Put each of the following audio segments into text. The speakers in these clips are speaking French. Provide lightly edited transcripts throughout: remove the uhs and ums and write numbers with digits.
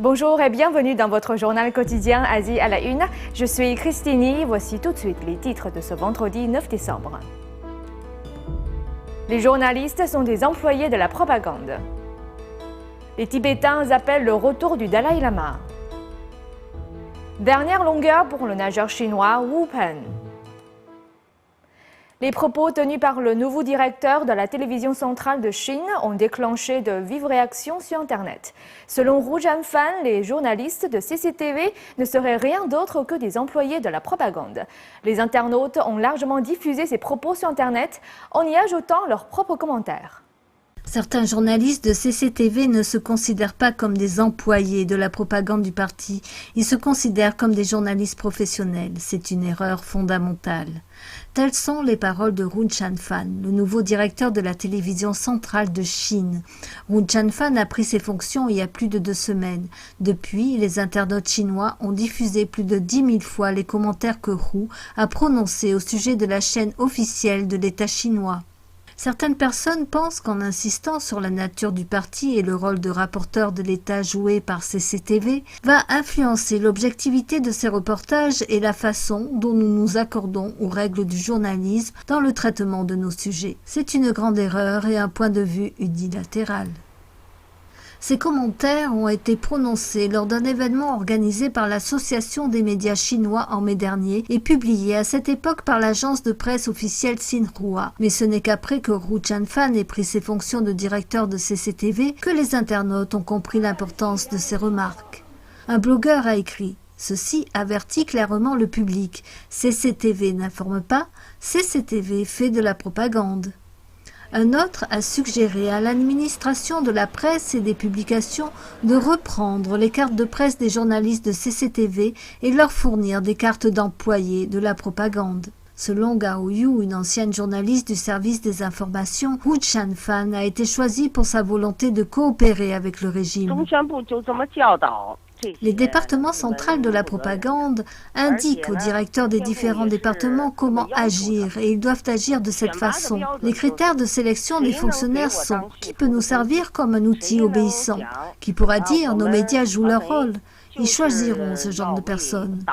Bonjour et bienvenue dans votre journal quotidien Asie à la une. Je suis Christine, voici tout de suite les titres de ce vendredi 9 décembre. Les journalistes sont des employés de la propagande. Les Tibétains appellent le retour du Dalai Lama. Dernière longueur pour le nageur chinois Wu Pen. Les propos tenus par le nouveau directeur de la télévision centrale de Chine ont déclenché de vives réactions sur Internet. Selon Hu Zhanfan, les journalistes de CCTV ne seraient rien d'autre que des employés de la propagande. Les internautes ont largement diffusé ces propos sur Internet en y ajoutant leurs propres commentaires. Certains journalistes de CCTV ne se considèrent pas comme des employés de la propagande du parti. Ils se considèrent comme des journalistes professionnels. C'est une erreur fondamentale. Telles sont les paroles de Hu Zhanfan, le nouveau directeur de la télévision centrale de Chine. Hu Zhanfan a pris ses fonctions il y a plus de 2 semaines. Depuis, les internautes chinois ont diffusé plus de 10 000 fois les commentaires que Hu a prononcés au sujet de la chaîne officielle de l'État chinois. Certaines personnes pensent qu'en insistant sur la nature du parti et le rôle de rapporteur de l'État joué par CCTV, va influencer l'objectivité de ces reportages et la façon dont nous nous accordons aux règles du journalisme dans le traitement de nos sujets. C'est une grande erreur et un point de vue unilatéral. Ces commentaires ont été prononcés lors d'un événement organisé par l'Association des médias chinois en mai dernier et publié à cette époque par l'agence de presse officielle Xinhua. Mais ce n'est qu'après que Hu Zhanfan ait pris ses fonctions de directeur de CCTV que les internautes ont compris l'importance de ces remarques. Un blogueur a écrit « Ceci avertit clairement le public. CCTV n'informe pas, CCTV fait de la propagande. » Un autre a suggéré à l'administration de la presse et des publications de reprendre les cartes de presse des journalistes de CCTV et leur fournir des cartes d'employés de la propagande. Selon Gao Yu, une ancienne journaliste du service des informations, Hu Zhanfan a été choisi pour sa volonté de coopérer avec le régime. Les départements centraux de la propagande indiquent aux directeurs des différents départements comment agir et ils doivent agir de cette façon. Les critères de sélection des fonctionnaires sont qui peut nous servir comme un outil obéissant, qui pourra dire nos médias jouent leur rôle. Ils choisiront ce genre de personnes.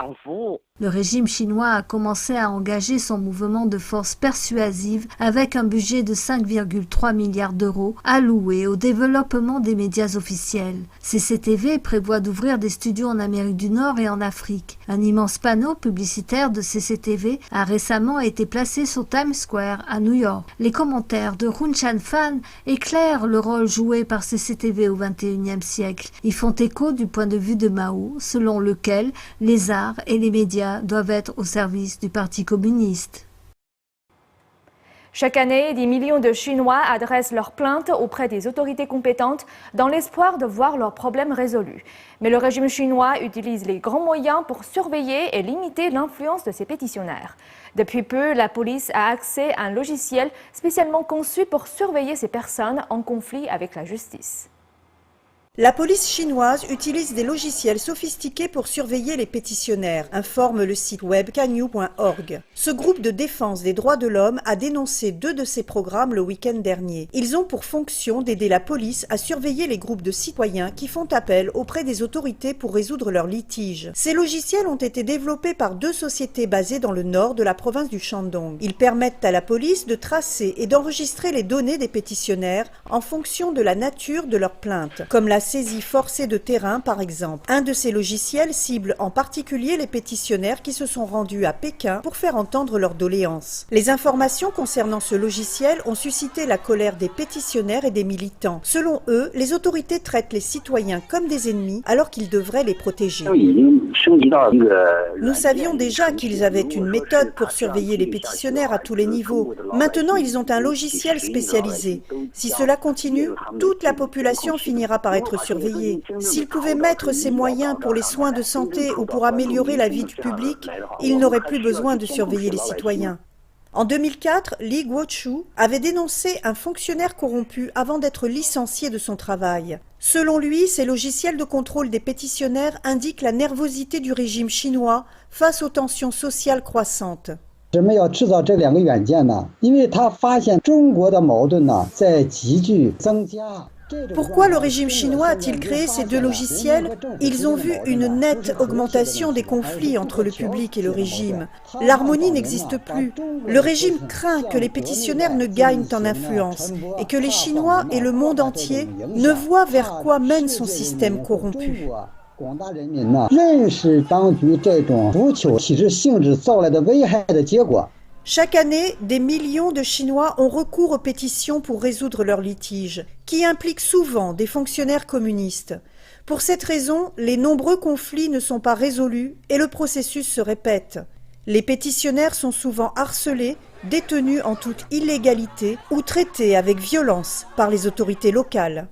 Le régime chinois a commencé à engager son mouvement de force persuasive avec un budget de 5,3 milliards d'euros alloué au développement des médias officiels. CCTV prévoit d'ouvrir des studios en Amérique du Nord et en Afrique. Un immense panneau publicitaire de CCTV a récemment été placé sur Times Square à New York. Les commentaires de Hu Zhanfan éclairent le rôle joué par CCTV au XXIe siècle. Ils font écho du point de vue de Mao, selon lequel les arts et les médias doivent être au service du Parti communiste. Chaque année, des millions de Chinois adressent leurs plaintes auprès des autorités compétentes dans l'espoir de voir leurs problèmes résolus. Mais le régime chinois utilise les grands moyens pour surveiller et limiter l'influence de ses pétitionnaires. Depuis peu, la police a accès à un logiciel spécialement conçu pour surveiller ces personnes en conflit avec la justice. La police chinoise utilise des logiciels sophistiqués pour surveiller les pétitionnaires, informe le site web cannew.org. Ce groupe de défense des droits de l'homme a dénoncé 2 de ces programmes le week-end dernier. Ils ont pour fonction d'aider la police à surveiller les groupes de citoyens qui font appel auprès des autorités pour résoudre leurs litiges. Ces logiciels ont été développés par 2 sociétés basées dans le nord de la province du Shandong. Ils permettent à la police de tracer et d'enregistrer les données des pétitionnaires en fonction de la nature de leurs plaintes, comme la saisie forcée de terrain par exemple. Un de ces logiciels cible en particulier les pétitionnaires qui se sont rendus à Pékin pour faire entendre leurs doléances. Les informations concernant ce logiciel ont suscité la colère des pétitionnaires et des militants. Selon eux, les autorités traitent les citoyens comme des ennemis alors qu'ils devraient les protéger. Nous savions déjà qu'ils avaient une méthode pour surveiller les pétitionnaires à tous les niveaux. Maintenant, ils ont un logiciel spécialisé. Si cela continue, toute la population finira par être surveillée. S'ils pouvaient mettre ces moyens pour les soins de santé ou pour améliorer la vie du public, ils n'auraient plus besoin de surveiller les citoyens. En 2004, Li Guochu avait dénoncé un fonctionnaire corrompu avant d'être licencié de son travail. Selon lui, ces logiciels de contrôle des pétitionnaires indiquent la nervosité du régime chinois face aux tensions sociales croissantes. 为什么要制造这2个软件呢？因为他发现中国的矛盾呢在急剧增加。Pourquoi le régime chinois a-t-il créé ces deux logiciels? Ils ont vu une nette augmentation des conflits entre le public et le régime. L'harmonie n'existe plus. Le régime craint que les pétitionnaires ne gagnent en influence et que les Chinois et le monde entier ne voient vers quoi mène son système corrompu. Chaque année, des millions de Chinois ont recours aux pétitions pour résoudre leurs litiges, qui impliquent souvent des fonctionnaires communistes. Pour cette raison, les nombreux conflits ne sont pas résolus et le processus se répète. Les pétitionnaires sont souvent harcelés, détenus en toute illégalité ou traités avec violence par les autorités locales.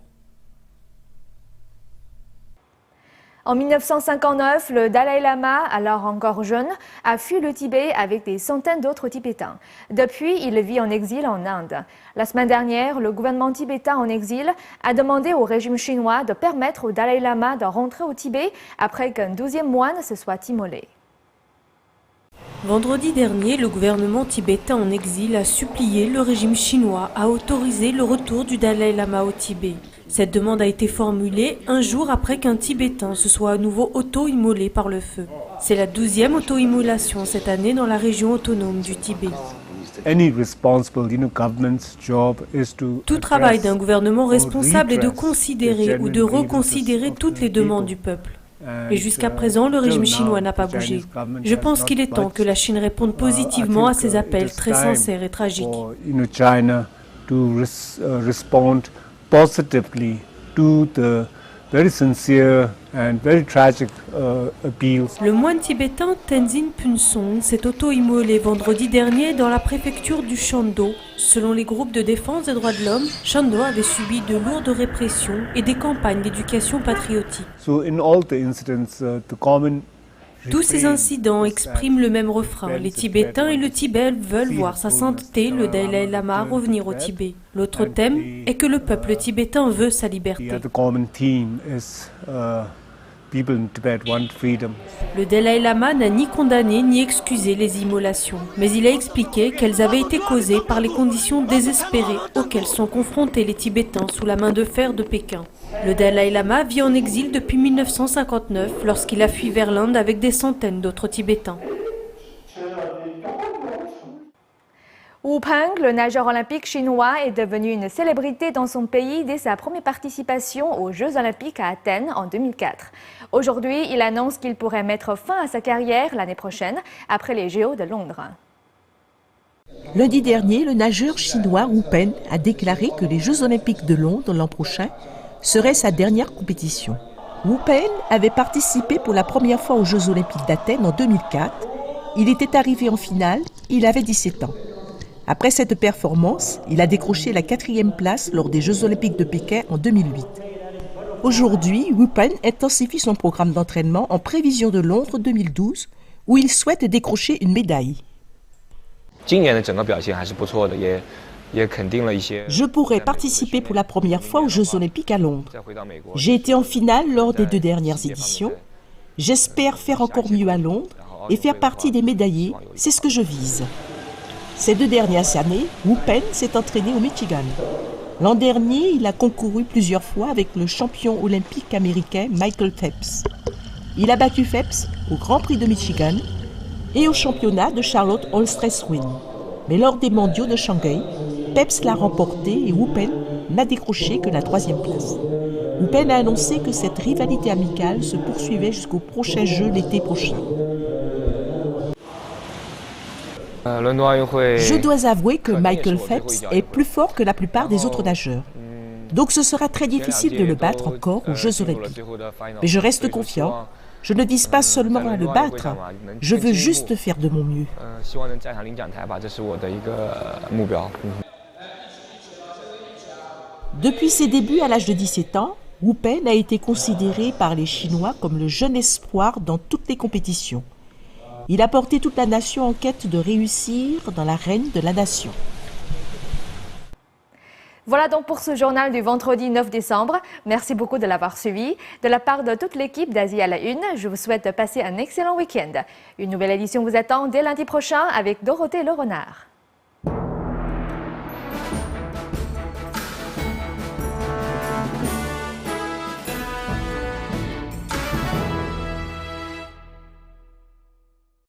En 1959, le Dalai Lama, alors encore jeune, a fui le Tibet avec des centaines d'autres Tibétains. Depuis, il vit en exil en Inde. La semaine dernière, le gouvernement tibétain en exil a demandé au régime chinois de permettre au Dalai Lama de rentrer au Tibet après qu'un 12e moine se soit immolé. Vendredi dernier, le gouvernement tibétain en exil a supplié le régime chinois à autoriser le retour du Dalai Lama au Tibet. Cette demande a été formulée un jour après qu'un Tibétain se soit à nouveau auto-immolé par le feu. C'est la 12e auto-immolation cette année dans la région autonome du Tibet. Tout travail d'un gouvernement responsable est de considérer ou de reconsidérer toutes les demandes du peuple. Et jusqu'à présent, le régime chinois n'a pas bougé. Je pense qu'il est temps que la Chine réponde positivement à ces appels très sincères et tragiques. Positively to the very sincere and very tragic appeals. Le moine tibétain Tenzin Punsong s'est auto-immolé vendredi dernier dans la préfecture du Shandong. Selon les groupes de défense des droits de l'homme, Shandong avait subi de lourdes répressions et des campagnes d'éducation patriotique. So in all the incidents, the common Tous ces incidents expriment le même refrain. Les Tibétains et le Tibet veulent voir sa sainteté, le Dalai Lama, revenir au Tibet. L'autre thème est que le peuple tibétain veut sa liberté. Le Dalai Lama n'a ni condamné ni excusé les immolations, mais il a expliqué qu'elles avaient été causées par les conditions désespérées auxquelles sont confrontés les Tibétains sous la main de fer de Pékin. Le Dalai Lama vit en exil depuis 1959 lorsqu'il a fui vers l'Inde avec des centaines d'autres Tibétains. Wu Peng, le nageur olympique chinois, est devenu une célébrité dans son pays dès sa première participation aux Jeux olympiques à Athènes en 2004. Aujourd'hui, il annonce qu'il pourrait mettre fin à sa carrière l'année prochaine, après les JO de Londres. Lundi dernier, le nageur chinois Wu Peng a déclaré que les Jeux olympiques de Londres l'an prochain seraient sa dernière compétition. Wu Peng avait participé pour la première fois aux Jeux olympiques d'Athènes en 2004. Il était arrivé en finale, il avait 17 ans. Après cette performance, il a décroché la 4e place lors des Jeux olympiques de Pékin en 2008. Aujourd'hui, Wu Peng intensifie son programme d'entraînement en prévision de Londres 2012, où il souhaite décrocher une médaille. Je pourrais participer pour la première fois aux Jeux olympiques à Londres. J'ai été en finale lors des 2 dernières éditions. J'espère faire encore mieux à Londres et faire partie des médaillés, c'est ce que je vise. Ces 2 dernières années, Wu Peng s'est entraîné au Michigan. L'an dernier, il a concouru plusieurs fois avec le champion olympique américain Michael Phelps. Il a battu Phelps au Grand Prix de Michigan et au championnat de Charlotte All-Stress Swing. Mais lors des mondiaux de Shanghai, Phelps l'a remporté et Wu Peng n'a décroché que la 3e place. Wu Peng a annoncé que cette rivalité amicale se poursuivait jusqu'aux prochains Jeux l'été prochain. Je dois avouer que Michael Phelps est plus fort que la plupart des autres nageurs. Donc ce sera très difficile de le battre encore aux Jeux olympiques. Mais je reste confiant. Je ne vise pas seulement à le battre, je veux juste faire de mon mieux. Depuis ses débuts à l'âge de 17 ans, Wu Peng a été considéré par les Chinois comme le jeune espoir dans toutes les compétitions. Il a porté toute la nation en quête de réussir dans l'arène de la nation. Voilà donc pour ce journal du vendredi 9 décembre. Merci beaucoup de l'avoir suivi. De la part de toute l'équipe d'Asie à la Une, je vous souhaite de passer un excellent week-end. Une nouvelle édition vous attend dès lundi prochain avec Dorothée Le Renard.